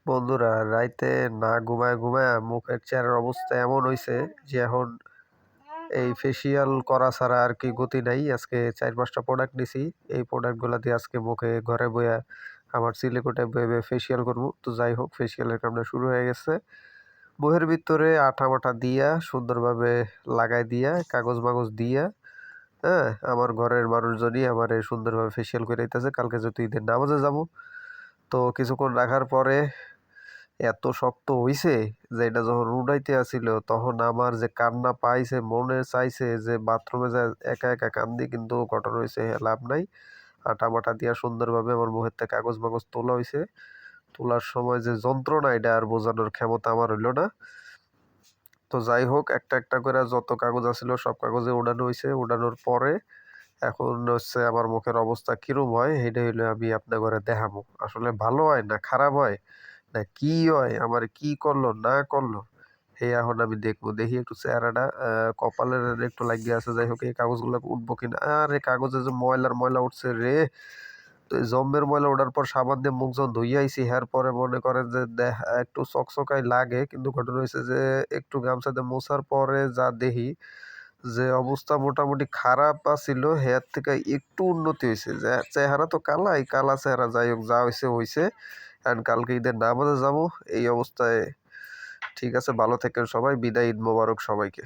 বন্ধুরা, রাইতে না ঘুমায় ঘুমায় মুখের চেহারার অবস্থা এমন হইছে যে এখন এই ফেসিয়াল করা ছাড়া আর কি গতি নাই। আজকে 4-5টা প্রোডাক্ট নিছি। এই প্রোডাক্টগুলা দিয়ে আজকে মুখে ঘরে বইয়া আমার চিলেকোঠে বয়ে বয়ে ফেসিয়াল করবো। তো যাই হোক, ফেসিয়ালের কামটা শুরু হয়ে গেছে। মুখের ভিতরে আঠা মাঠা দিয়া সুন্দরভাবে লাগাই দিয়া কাগজ মাগজ দিয়া, হ্যাঁ, আমার ঘরের মানুষজনই আমার সুন্দরভাবে ফেসিয়াল করে দিতেছে। কালকে যেহেতু ঈদের নামাজে যাবো, তো কিছুক্ষণ রাখার পরে এত শক্ত হইছে যে এটা যখন উঠাইতে আসিল তখন আমার যে কান্না পাইছে, মনে চাইছে যে বাথরুমে যায় একা একা কান্দি, কিন্তু ঘটনা হয়েছে লাভ নাই। আটা মাটা দিয়া সুন্দরভাবে আমার মুখের থেকে কাগজ মাগজ তোলা হয়েছে। তোলার সময় যে যন্ত্রণা, এটা আর বোঝানোর ক্ষমতা আমার হইল না। তো যাই হোক, একটা একটা করে যত কাগজ আছিল সব কাগজে উড়ানো হয়েছে। উড়ানোর পরে এখন হচ্ছে আমার মুখের অবস্থা কিরম হয় এটা হইলে আমি আপনার ঘরে দেখাবো। আসলে ভালো হয় না খারাপ হয় না কি হয়, আমার কি করলো না করলো, এই এখন আমি দেখবো। দেখি একটু চেহারাটা, কপালের একটু লাগিয়ে আছে। যাই হোক, এই কাগজগুলো উঠবো কিনা। আর এই কাগজে যে ময়লার ময়লা উঠছে রে। তো এই জম্মের ময়লা ওঠার পর সাবান দিয়ে মুখ যখন ধুইয়া আইছি, হ্যার পরে মনে করেন যে একটু চকচকাই লাগে, কিন্তু ঘটনা হয়েছে যে একটু গামছা দিয়ে মোছার পরে যা দেখি যে অবস্থা মোটামুটি খারাপ ছিল, হেয়ার থেকে একটু উন্নতি হয়েছে। যে চেহারা তো কালাই কালা চেহারা, যাই হোক যা হয়েছে হয়েছে। কারণ কালকে ঈদের নামাজে যাবো এই অবস্থায়। ঠিক আছে, ভালো থাকেন সবাই, বিদায়, ঈদ মোবারক সবাইকে।